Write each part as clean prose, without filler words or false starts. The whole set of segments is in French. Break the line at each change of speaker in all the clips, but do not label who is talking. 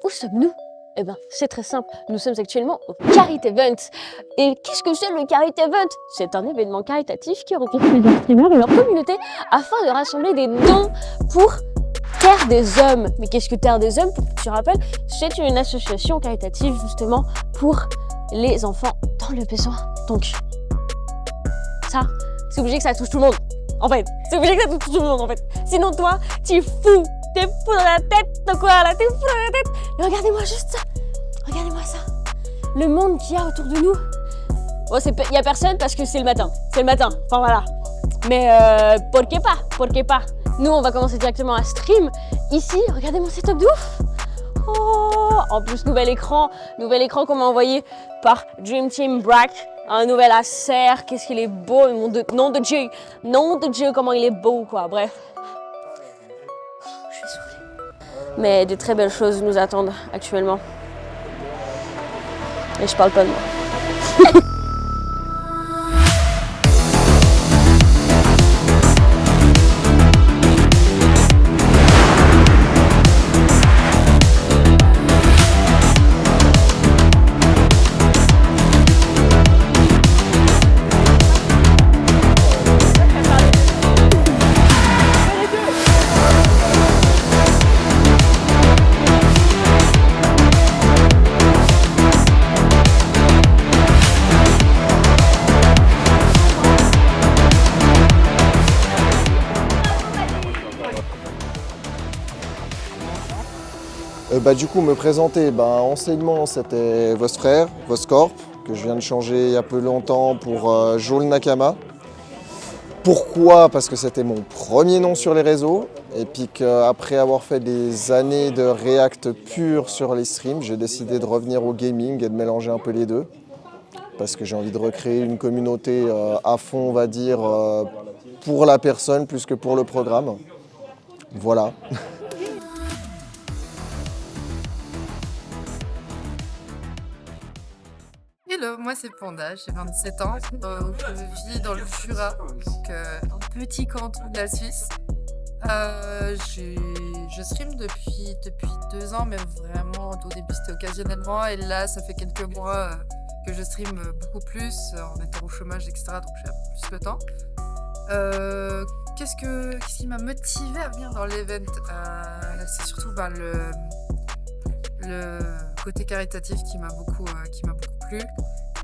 où sommes-nous? Eh ben, c'est très simple, nous sommes actuellement au Carit Event. Et qu'est-ce que c'est le Carit Event? C'est un événement caritatif qui regroupe plusieurs streamers et leur communauté afin de rassembler des dons pour Terre des Hommes. Mais qu'est-ce que Terre des Hommes? Pour que tu rappelles, c'est une association caritative justement pour les enfants dans le besoin. Donc, ça, c'est obligé que ça touche tout le monde. En fait, c'est obligé que ça touche tout le monde en fait. Sinon toi, t'es fou dans la tête de quoi là? T'es fou dans la tête. Mais regardez-moi juste ça. Regardez-moi ça. Le monde qu'il y a autour de nous. Bon, il y a personne parce que c'est le matin. C'est le matin. Enfin voilà. Mais pourquoi pas? Pourquoi pas? Nous, on va commencer directement à stream. Ici, regardez mon setup de ouf. Oh, en plus, nouvel écran qu'on m'a envoyé par Dream Team Brack. Un nouvel Acer, qu'est-ce qu'il est beau, nom de Dieu, comment il est beau, quoi, bref. Je suis saoulée. Mais de très belles choses nous attendent actuellement. Et je parle pas de moi.
Du coup, me présenter, enseignement, c'était Vostfrère, Voscorp, que je viens de changer il y a peu longtemps pour Joel Nakama. Pourquoi? Parce que c'était mon premier nom sur les réseaux, et puis qu'après avoir fait des années de React pur sur les streams, j'ai décidé de revenir au gaming et de mélanger un peu les deux. Parce que j'ai envie de recréer une communauté à fond, on va dire, pour la personne plus que pour le programme. Voilà.
Hello, moi c'est Panda, j'ai 27 ans, je vis dans le Jura, donc un petit canton de la Suisse. Je stream depuis 2 ans, mais vraiment au début c'était occasionnellement, et là ça fait quelques mois que je stream beaucoup plus en étant au chômage, etc. Donc j'ai un peu plus le temps. Qu'est-ce qui m'a motivé à venir dans l'event? C'est surtout le côté caritatif qui m'a beaucoup plu,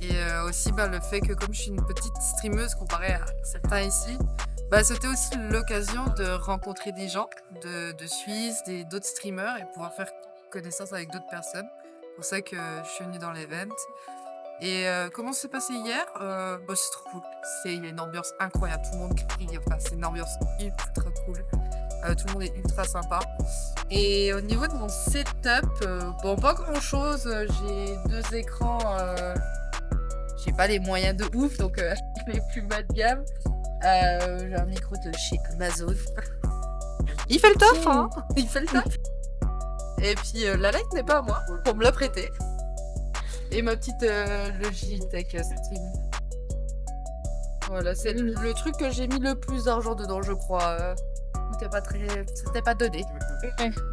et aussi le fait que comme je suis une petite streameuse comparée à certains ici, c'était aussi l'occasion de rencontrer des gens de Suisse, d'autres streamers, et pouvoir faire connaissance avec d'autres personnes. C'est pour ça que je suis venue dans l'event. Et comment s'est passé hier? C'est trop cool. Il y a une ambiance incroyable, tout le monde crie, enfin c'est une ambiance ultra cool. Tout le monde est ultra sympa. Et au niveau de mon setup, pas grand chose. J'ai 2 écrans, j'ai pas les moyens de ouf, donc les plus bas de gamme. J'ai un micro de chez Amazon. Il fait le taf, hein. Il fait le taf. Et puis la light n'est pas à moi pour me la prêter. Et ma petite Logitech Stream. Voilà, c'est le truc que j'ai mis le plus d'argent dedans, je crois. C'était pas donné.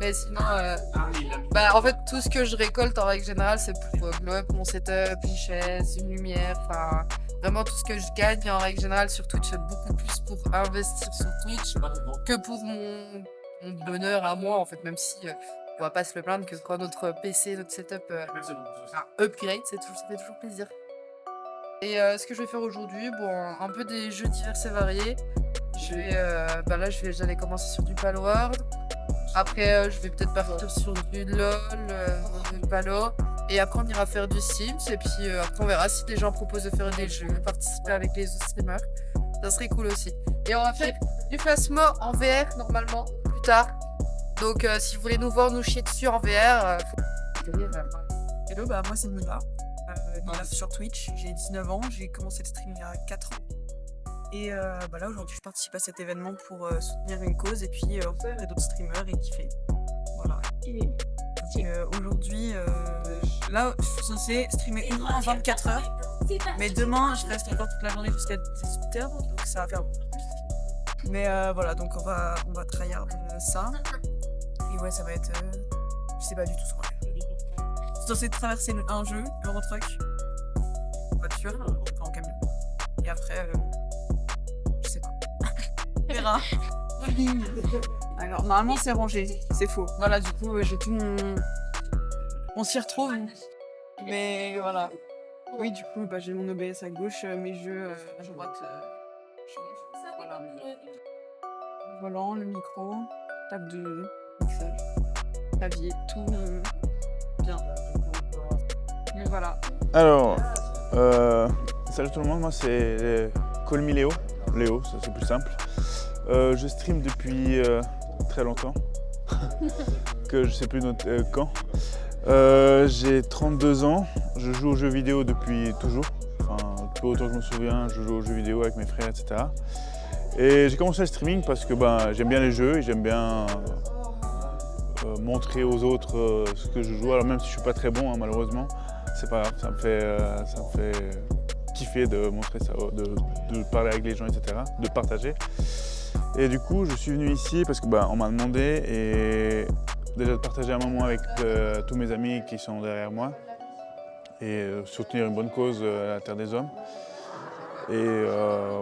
Mais sinon, en fait, tout ce que je récolte en règle générale, c'est pour glow up mon setup, une chaise, une lumière, enfin, vraiment tout ce que je gagne en règle générale sur Twitch, c'est beaucoup plus pour investir sur Twitch que pour mon bonheur à moi, en fait, même si on va pas se le plaindre que quand notre PC, notre setup upgrade, ça fait toujours plaisir. Et ce que je vais faire aujourd'hui, un peu des jeux divers et variés. J'allais commencer sur du Palworld. Après, je vais peut-être partir sur du LOL, du Valo. Et après, on ira faire du Sims. Et puis après, on verra si les gens proposent de faire des jeux, participer avec les autres streamers. Ça serait cool aussi. Et on va faire du Phasma en VR normalement, plus tard. Donc, si vous voulez nous voir nous chier dessus en VR,
Hello, moi c'est Nina. Nina sur Twitch, j'ai 19 ans, j'ai commencé le stream il y a 4 ans. Et là aujourd'hui je participe à cet événement pour soutenir une cause et puis rencontrer d'autres streamers et kiffer. Voilà. Aujourd'hui, là je suis censée streamer une fois en 24 heures. Mais demain je reste encore toute la journée jusqu'à 18h, donc ça va faire beaucoup plus. Mais voilà, donc on va tryhard ça. Et ouais, ça va être Je sais pas du tout ce qu'on va faire. Je suis censée traverser un jeu, Eurotruck, en voiture, enfin en camion. Et après, je sais pas. On verra. Alors, normalement, c'est rangé. C'est faux. Voilà, du coup, j'ai tout mon... On s'y retrouve. Mais voilà. Oui, du coup, bah, j'ai mon OBS à gauche, mes jeux à droite. Voilà. Volant, le micro, table de mixage, clavier, tout bien. Mais voilà.
Alors, salut tout le monde, moi c'est Call Me Léo, Léo, ça c'est plus simple. Je stream depuis très longtemps, que je sais plus quand. J'ai 32 ans, je joue aux jeux vidéo depuis toujours. Enfin, depuis autant que je me souviens, je joue aux jeux vidéo avec mes frères, etc. Et j'ai commencé le streaming parce que j'aime bien les jeux et j'aime bien montrer aux autres ce que je joue. Alors même si je suis pas très bon, hein, malheureusement, c'est pas grave, ça me fait kiffer de montrer ça, de parler avec les gens, etc., de partager. Et du coup, je suis venu ici parce que on m'a demandé et déjà de partager un moment avec tous mes amis qui sont derrière moi et soutenir une bonne cause à la Terre des Hommes. Et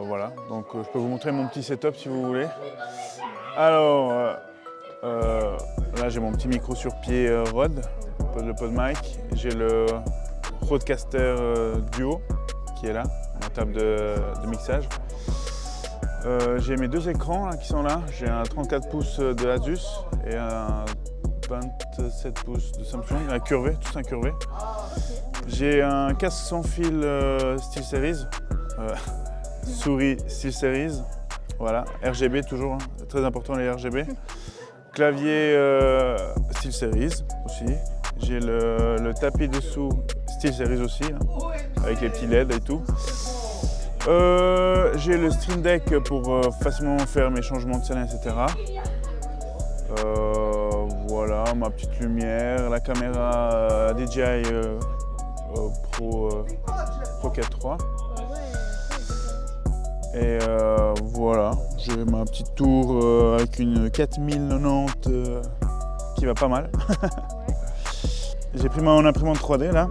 voilà, donc je peux vous montrer mon petit setup si vous voulez. Alors, là j'ai mon petit micro sur pied Rode, le PodMic. J'ai le Rodecaster Duo qui est là, ma table de mixage. J'ai mes deux écrans là, qui sont là. J'ai un 34 pouces de Asus et un 27 pouces de Samsung, un curvé, tous incurvé. J'ai un casque sans fil SteelSeries. Souris SteelSeries, voilà, RGB toujours, hein, très important les RGB. Clavier SteelSeries aussi. J'ai le tapis dessous SteelSeries aussi, hein, avec les petits LED et tout. J'ai le Stream Deck pour facilement faire mes changements de scène, etc. Voilà, ma petite lumière, la caméra DJI Pro 4 III. Et voilà, j'ai ma petite tour avec une 4090 qui va pas mal. J'ai pris mon imprimante 3D là.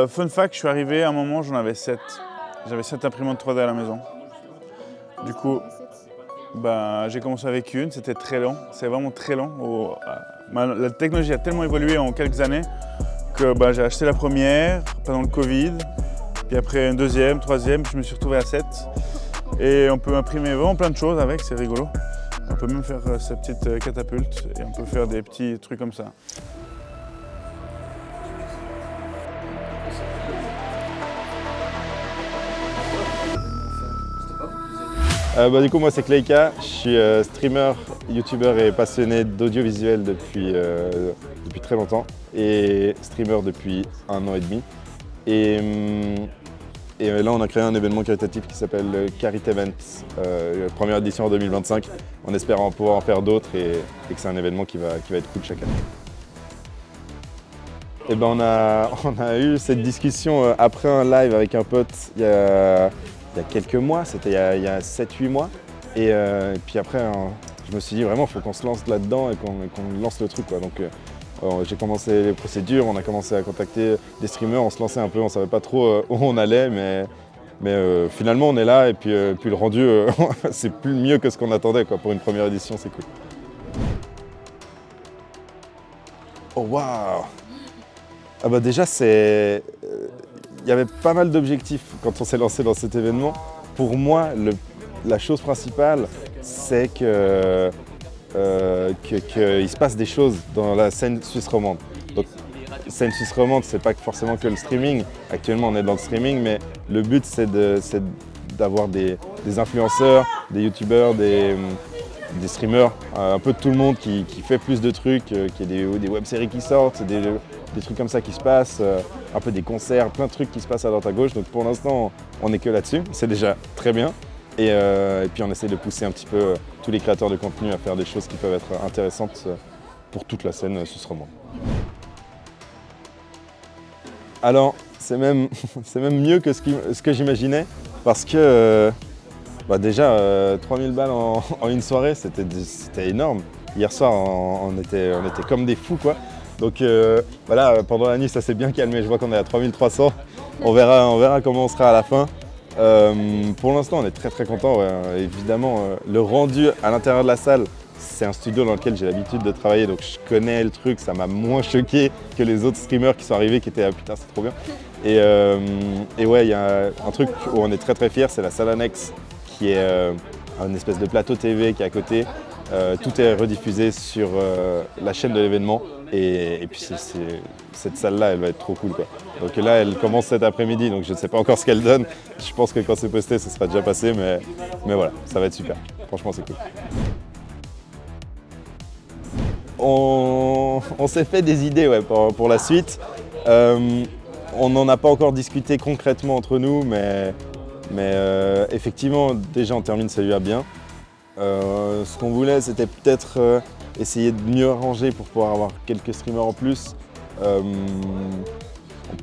Fun fact, je suis arrivé à un moment, j'en avais 7. J'avais 7 imprimantes 3D à la maison. Du coup, j'ai commencé avec une, c'était très lent, c'est vraiment très lent. La technologie a tellement évolué en quelques années que j'ai acheté la première pendant le Covid. Puis après une deuxième, troisième, je me suis retrouvé à 7. Et on peut imprimer vraiment plein de choses avec, c'est rigolo. On peut même faire sa petite catapulte et on peut faire des petits trucs comme ça.
Du coup moi c'est Clayka, je suis streamer, youtubeur et passionné d'audiovisuel depuis très longtemps et streamer depuis 1 an et demi. Et là on a créé un événement caritatif qui s'appelle Carite Events, première édition en 2025, en espérant pouvoir en faire d'autres et que c'est un événement qui va être cool chaque année. Et on a eu cette discussion après un live avec un pote il y a quelques mois, c'était il y a 7-8 mois. Et puis après, je me suis dit vraiment, il faut qu'on se lance là-dedans et qu'on lance le truc, quoi. Donc j'ai commencé les procédures, on a commencé à contacter des streamers, on se lançait un peu, on ne savait pas trop où on allait, mais finalement on est là et puis le rendu, c'est plus mieux que ce qu'on attendait, quoi. Pour une première édition, c'est cool. Oh waouh! Déjà, il y avait pas mal d'objectifs quand on s'est lancé dans cet événement. Pour moi, la chose principale, c'est qu'il se passe des choses dans la scène suisse romande. Donc, scène suisse romande, c'est pas forcément que le streaming. Actuellement, on est dans le streaming, mais le but, c'est d'avoir des influenceurs, des youtubeurs, des streamers, un peu de tout le monde qui fait plus de trucs, qu'il y ait des web-séries qui sortent, des trucs comme ça qui se passent, un peu des concerts, plein de trucs qui se passent à droite à gauche. Donc pour l'instant, on n'est que là-dessus, c'est déjà très bien. Et puis on essaie de pousser un petit peu tous les créateurs de contenu à faire des choses qui peuvent être intéressantes pour toute la scène suisse romande. Alors, c'est même mieux que ce que j'imaginais, parce que déjà 3000 balles en une soirée, c'était énorme. hier soir, on était comme des fous, quoi. Donc voilà, pendant la nuit, ça s'est bien calmé. Je vois qu'on est à 3300. On verra comment on sera à la fin. Pour l'instant, on est très très content. Ouais. Évidemment, le rendu à l'intérieur de la salle, c'est un studio dans lequel j'ai l'habitude de travailler, donc je connais le truc. Ça m'a moins choqué que les autres streamers qui sont arrivés, qui étaient putain, c'est trop bien. Et ouais, il y a un truc où on est très très fiers, c'est la salle annexe, qui est une espèce de plateau TV qui est à côté. Tout est rediffusé sur la chaîne de l'événement. Et puis cette salle-là, elle va être trop cool, quoi. Donc là, elle commence cet après-midi, donc je ne sais pas encore ce qu'elle donne. Je pense que quand c'est posté, ce sera déjà passé, mais voilà, ça va être super. Franchement, c'est cool. On s'est fait des idées, ouais, pour la suite. On n'en a pas encore discuté concrètement entre nous, mais effectivement, déjà on termine celui-là bien. Ce qu'on voulait, c'était peut-être essayer de mieux arranger pour pouvoir avoir quelques streamers en plus. On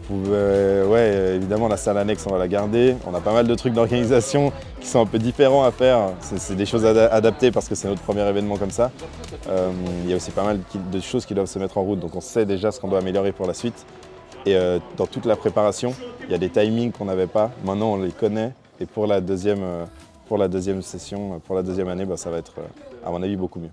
pouvait, ouais, évidemment la salle annexe, on va la garder. On a pas mal de trucs d'organisation qui sont un peu différents à faire. C'est des choses adaptées parce que c'est notre premier événement comme ça. Il y a aussi pas mal de choses qui doivent se mettre en route, donc on sait déjà ce qu'on doit améliorer pour la suite. Et dans toute la préparation, il y a des timings qu'on n'avait pas. Maintenant, on les connaît. Et pour la deuxième session, pour la deuxième année, ça va être, à mon avis, beaucoup mieux.